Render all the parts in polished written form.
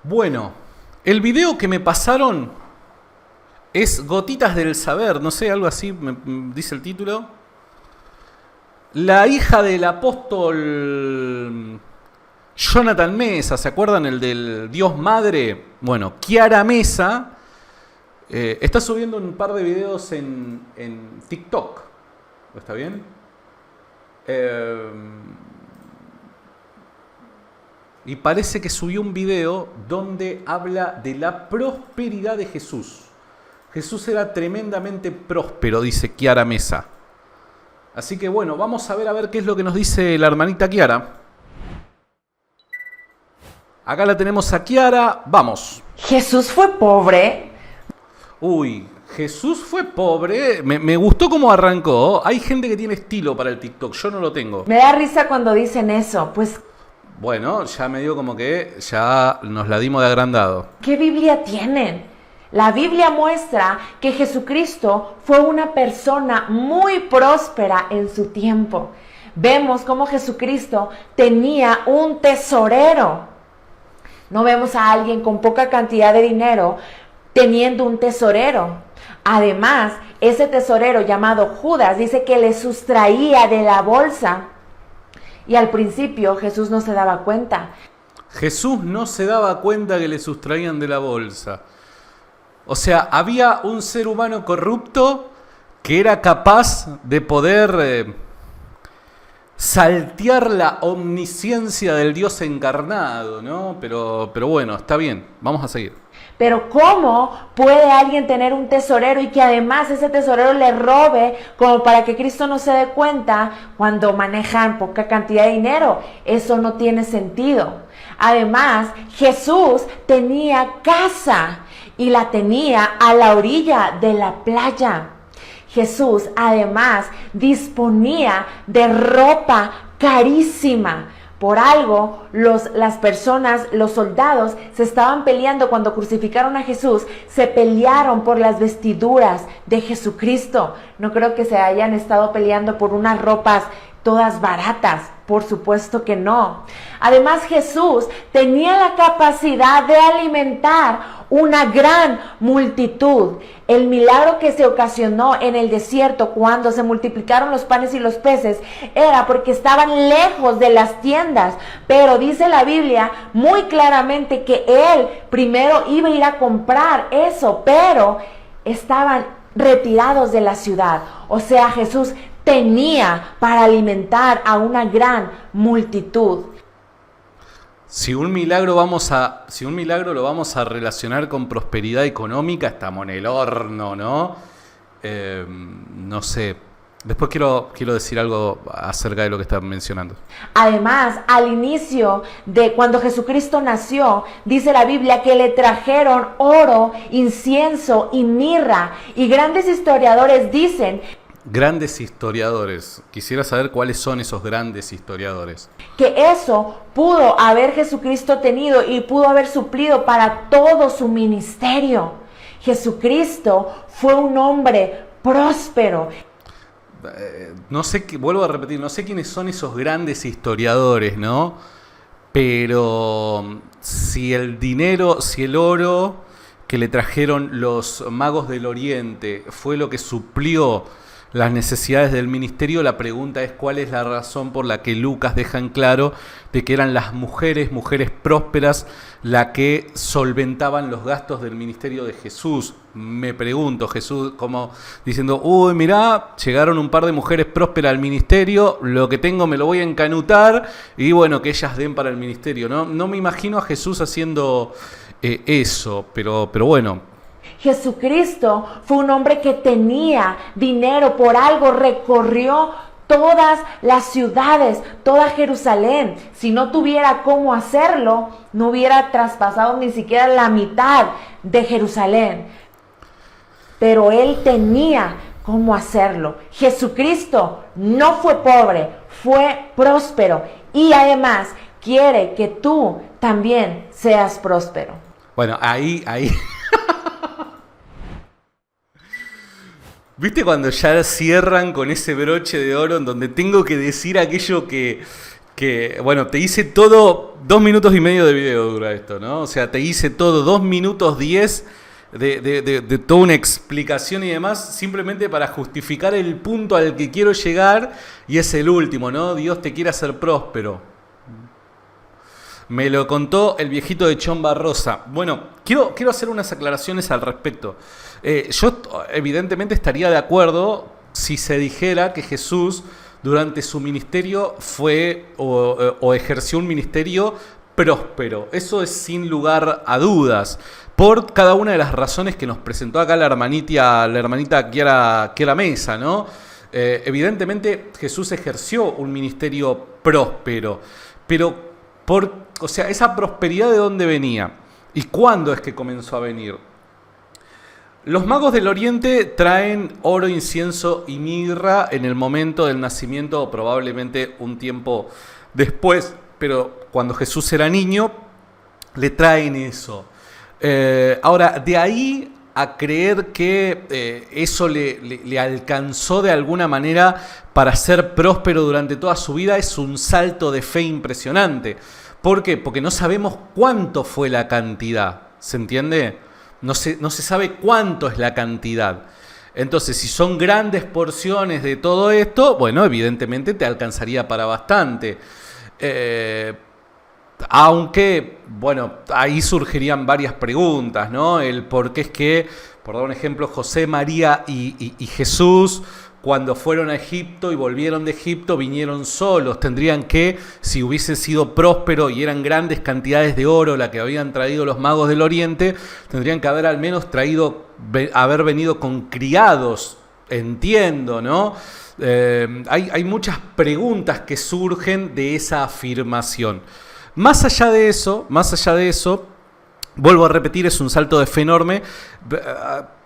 Bueno, el video que me pasaron es Gotitas del Saber, no sé, algo así dice el título. La hija del apóstol Jonathan Mesa, ¿se acuerdan? El del Dios Madre. Bueno, Kiara Mesa está subiendo un par de videos en TikTok. ¿Está bien? Y parece que subió un video donde habla de la prosperidad de Jesús. Jesús era tremendamente próspero, dice Kiara Mesa. Así que bueno, vamos a ver qué es lo que nos dice la hermanita Kiara. Acá la tenemos a Kiara, vamos. ¿Jesús fue pobre? Uy, Jesús fue pobre. Me gustó cómo arrancó. Hay gente que tiene estilo para el TikTok, yo no lo tengo. Me da risa cuando dicen eso, pues Bueno, ya me dio como que ya nos la dimos de agrandado. ¿qué Biblia tienen? La Biblia muestra que Jesucristo fue una persona muy próspera en su tiempo. Vemos cómo Jesucristo tenía un tesorero. No vemos a alguien con poca cantidad de dinero teniendo un tesorero. Además, ese tesorero llamado Judas dice que le sustraía de la bolsa. Y al principio Jesús no se daba cuenta. Jesús no se daba cuenta que le sustraían de la bolsa. O sea, había un ser humano corrupto que era capaz de poder saltear la omnisciencia del Dios encarnado, ¿no? Pero bueno, está bien, vamos a seguir. Pero ¿cómo puede alguien tener un tesorero y que además ese tesorero le robe como para que Cristo no se dé cuenta cuando manejan poca cantidad de dinero? Eso no tiene sentido. Además, Jesús tenía casa y la tenía a la orilla de la playa. Jesús además disponía de ropa carísima. Por algo, las personas, los soldados, se estaban peleando cuando crucificaron a Jesús. Se pelearon por las vestiduras de Jesucristo. No creo que se hayan estado peleando por unas ropas todas baratas. Por supuesto que no. Además, Jesús tenía la capacidad de alimentar una gran multitud. El milagro que se ocasionó en el desierto cuando se multiplicaron los panes y los peces era porque estaban lejos de las tiendas. Pero dice la Biblia muy claramente que Él primero iba a ir a comprar eso, pero estaban retirados de la ciudad. O sea, Jesús tenía para alimentar a una gran multitud. Si un milagro lo vamos a relacionar con prosperidad económica, estamos en el horno, ¿no? No sé. Después quiero decir algo acerca de lo que están mencionando. Además, al inicio de cuando Jesucristo nació, dice la Biblia que le trajeron oro, incienso y mirra. Y grandes historiadores dicen Grandes historiadores. Quisiera saber cuáles son esos grandes historiadores. que eso pudo haber Jesucristo tenido y pudo haber suplido para todo su ministerio. Jesucristo fue un hombre próspero. No sé, vuelvo a repetir, no sé quiénes son esos grandes historiadores, ¿no? Pero si el dinero, si el oro que le trajeron los magos del Oriente fue lo que suplió las necesidades del ministerio, la pregunta es cuál es la razón por la que Lucas deja en claro de que eran las mujeres prósperas, las que solventaban los gastos del ministerio de Jesús. Me pregunto, Jesús como diciendo, uy, mirá, llegaron un par de mujeres prósperas al ministerio, lo que tengo me lo voy a encanutar y bueno, que ellas den para el ministerio. No me imagino a Jesús haciendo eso, pero bueno. Jesucristo fue un hombre que tenía dinero, por algo recorrió todas las ciudades, toda Jerusalén. Si no tuviera cómo hacerlo, no hubiera traspasado ni siquiera la mitad de Jerusalén. Pero él tenía cómo hacerlo. Jesucristo no fue pobre, fue próspero y además quiere que tú también seas próspero. Bueno, ahí. ¿Viste cuando ya cierran con ese broche de oro en donde tengo que decir aquello que que, bueno, te hice todo, 2 minutos y medio de video dura esto, ¿no? O sea, te hice todo, 2 minutos 10 de toda una explicación y demás, simplemente para justificar el punto al que quiero llegar, y es el último, ¿no? Dios te quiere hacer próspero. Me lo contó el viejito de Chomba Rosa. Bueno, quiero hacer unas aclaraciones al respecto. Yo evidentemente estaría de acuerdo si se dijera que Jesús durante su ministerio fue o ejerció un ministerio próspero. Eso es sin lugar a dudas, por cada una de las razones que nos presentó acá la hermanita Kiara Mesa, ¿no? Evidentemente Jesús ejerció un ministerio próspero, pero o sea, esa prosperidad, ¿de dónde venía? ¿Y cuándo es que comenzó a venir? Los magos del Oriente traen oro, incienso y mirra en el momento del nacimiento, o probablemente un tiempo después, pero cuando Jesús era niño, le traen eso. Ahora, de ahí a creer que eso le alcanzó de alguna manera para ser próspero durante toda su vida, es un salto de fe impresionante. ¿Por qué? Porque no sabemos cuánto fue la cantidad, ¿se entiende? No se sabe cuánto es la cantidad. Entonces, si son grandes porciones de todo esto, bueno, evidentemente te alcanzaría para bastante. Aunque, bueno, ahí surgirían varias preguntas, ¿no? El por qué es que, por dar un ejemplo, José, María y Jesús, cuando fueron a Egipto y volvieron de Egipto, vinieron solos. Tendrían que, si hubiesen sido prósperos y eran grandes cantidades de oro la que habían traído los magos del Oriente, tendrían que haber al menos haber venido con criados, entiendo, ¿no? Hay muchas preguntas que surgen de esa afirmación. Más allá de eso, vuelvo a repetir, es un salto de fe enorme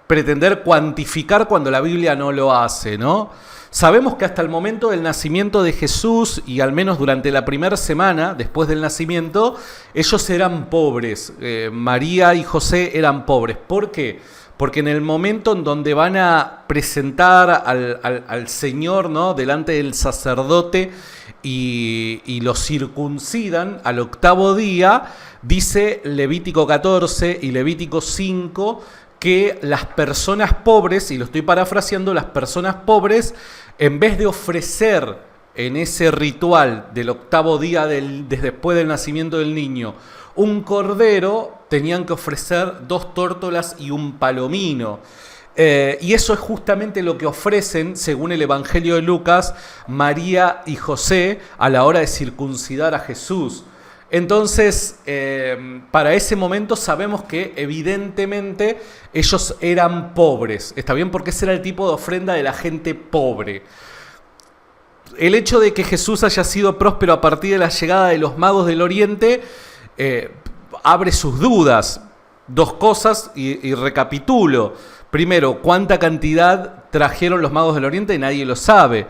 pretender cuantificar cuando la Biblia no lo hace, ¿no? Sabemos que hasta el momento del nacimiento de Jesús, y al menos durante la primera semana después del nacimiento, ellos eran pobres. María y José eran pobres. ¿Por qué? Porque en el momento en donde van a presentar al Señor, ¿no?, delante del sacerdote y lo circuncidan al 8º día, dice Levítico 14 y Levítico 5 que las personas pobres, y lo estoy parafraseando, las personas pobres, en vez de ofrecer en ese ritual del 8º día después del nacimiento del niño un cordero, tenían que ofrecer 2 tórtolas y un palomino. Y eso es justamente lo que ofrecen, según el Evangelio de Lucas, María y José a la hora de circuncidar a Jesús. Entonces, para ese momento sabemos que evidentemente ellos eran pobres. ¿Está bien? Porque ese era el tipo de ofrenda de la gente pobre. El hecho de que Jesús haya sido próspero a partir de la llegada de los magos del Oriente abre sus dudas. 2 cosas y recapitulo. Primero, ¿cuánta cantidad trajeron los magos del Oriente? Nadie lo sabe.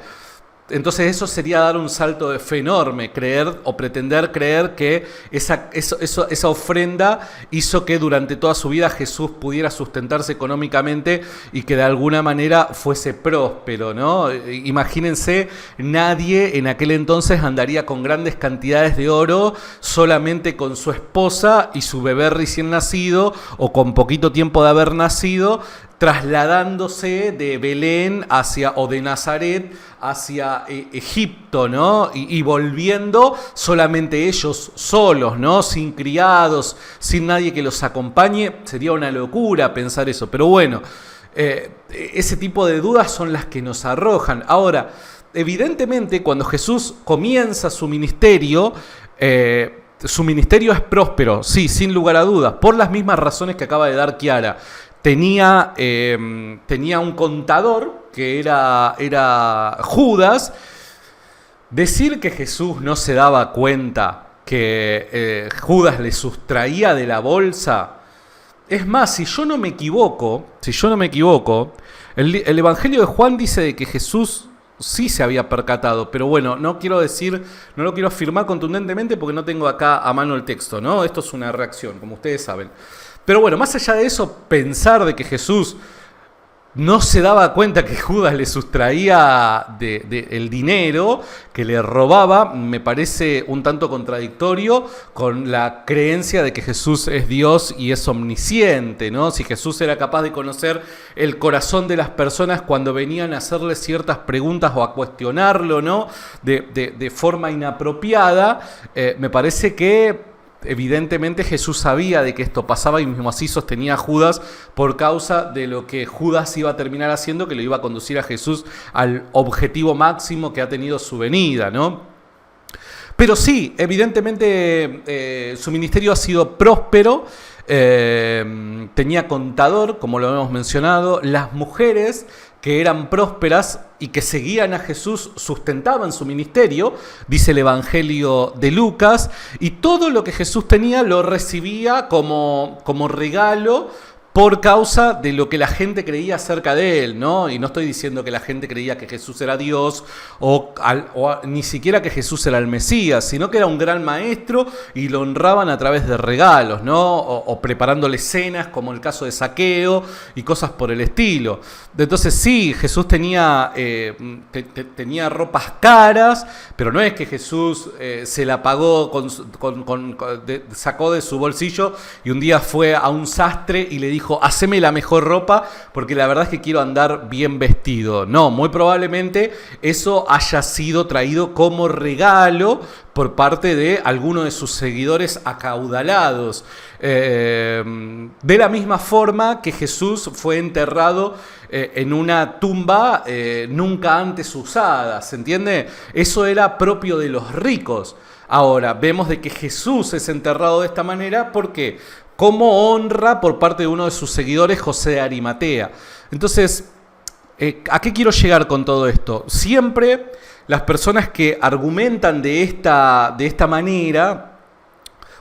Entonces eso sería dar un salto de fe enorme, creer o pretender creer que esa ofrenda hizo que durante toda su vida Jesús pudiera sustentarse económicamente y que de alguna manera fuese próspero, ¿no? Imagínense, nadie en aquel entonces andaría con grandes cantidades de oro solamente con su esposa y su bebé recién nacido, o con poquito tiempo de haber nacido, trasladándose de Belén o de Nazaret hacia Egipto, ¿no? Y volviendo solamente ellos solos, ¿no? Sin criados, sin nadie que los acompañe. Sería una locura pensar eso, pero bueno, ese tipo de dudas son las que nos arrojan. Ahora, evidentemente, cuando Jesús comienza su ministerio es próspero, sí, sin lugar a dudas, por las mismas razones que acaba de dar Kiara. Tenía un contador que era Judas. Decir que Jesús no se daba cuenta que Judas le sustraía de la bolsa. Es más, si yo no me equivoco, el Evangelio de Juan dice de que Jesús sí se había percatado, pero bueno, no lo quiero afirmar contundentemente porque no tengo acá a mano el texto, ¿no? Esto es una reacción, como ustedes saben. Pero bueno, más allá de eso, pensar de que Jesús no se daba cuenta que Judas le sustraía el dinero, que le robaba, me parece un tanto contradictorio con la creencia de que Jesús es Dios y es omnisciente, ¿no? Si Jesús era capaz de conocer el corazón de las personas cuando venían a hacerle ciertas preguntas o a cuestionarlo, ¿no? de forma inapropiada, me parece que evidentemente Jesús sabía de que esto pasaba y mismo así sostenía a Judas por causa de lo que Judas iba a terminar haciendo, que lo iba a conducir a Jesús al objetivo máximo que ha tenido su venida, ¿no? Pero sí, evidentemente su ministerio ha sido próspero, tenía contador, como lo hemos mencionado, las mujeres que eran prósperas y que seguían a Jesús sustentaban su ministerio, dice el Evangelio de Lucas, y todo lo que Jesús tenía lo recibía como regalo por causa de lo que la gente creía acerca de él, ¿no? Y no estoy diciendo que la gente creía que Jesús era Dios o ni siquiera que Jesús era el Mesías, sino que era un gran maestro y lo honraban a través de regalos, ¿no? O preparándole cenas, como el caso de Zaqueo y cosas por el estilo. Entonces sí, Jesús tenía ropas caras, pero no es que Jesús se la pagó, sacó de su bolsillo y un día fue a un sastre y le dijo: haceme la mejor ropa porque la verdad es que quiero andar bien vestido. No, muy probablemente eso haya sido traído como regalo por parte de alguno de sus seguidores acaudalados. De la misma forma que Jesús fue enterrado en una tumba nunca antes usada, ¿se entiende? Eso era propio de los ricos. Ahora, vemos de que Jesús es enterrado de esta manera, ¿por qué? Como honra por parte de uno de sus seguidores, José de Arimatea. Entonces, ¿a qué quiero llegar con todo esto? Siempre las personas que argumentan de esta manera,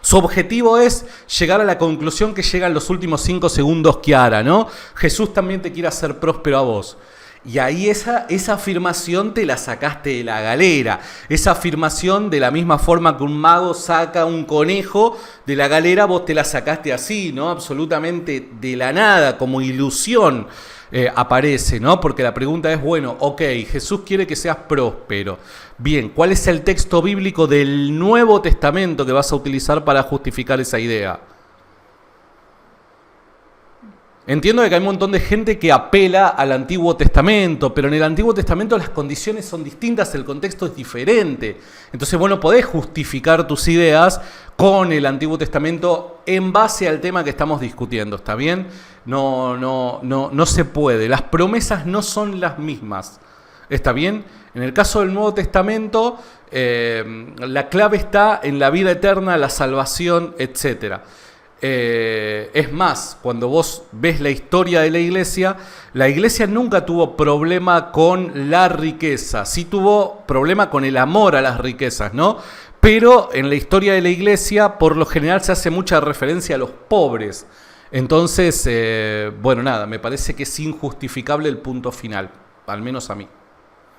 su objetivo es llegar a la conclusión que llega en los últimos 5 segundos Kiara, ¿no? Jesús también te quiere hacer próspero a vos. Y ahí esa afirmación te la sacaste de la galera. Esa afirmación, de la misma forma que un mago saca un conejo de la galera, vos te la sacaste así, ¿no? Absolutamente de la nada, como ilusión aparece, ¿no? Porque la pregunta es, bueno, ok, Jesús quiere que seas próspero. Bien, ¿cuál es el texto bíblico del Nuevo Testamento que vas a utilizar para justificar esa idea? Entiendo que hay un montón de gente que apela al Antiguo Testamento, pero en el Antiguo Testamento las condiciones son distintas, el contexto es diferente. Entonces vos no podés justificar tus ideas con el Antiguo Testamento en base al tema que estamos discutiendo, ¿está bien? No se puede. Las promesas no son las mismas, ¿está bien? En el caso del Nuevo Testamento, la clave está en la vida eterna, la salvación, etcétera. Es más, cuando vos ves la historia de la iglesia nunca tuvo problema con la riqueza, sí tuvo problema con el amor a las riquezas, ¿no? Pero en la historia de la iglesia, por lo general, se hace mucha referencia a los pobres. Entonces, bueno, nada, me parece que es injustificable el punto final, al menos a mí.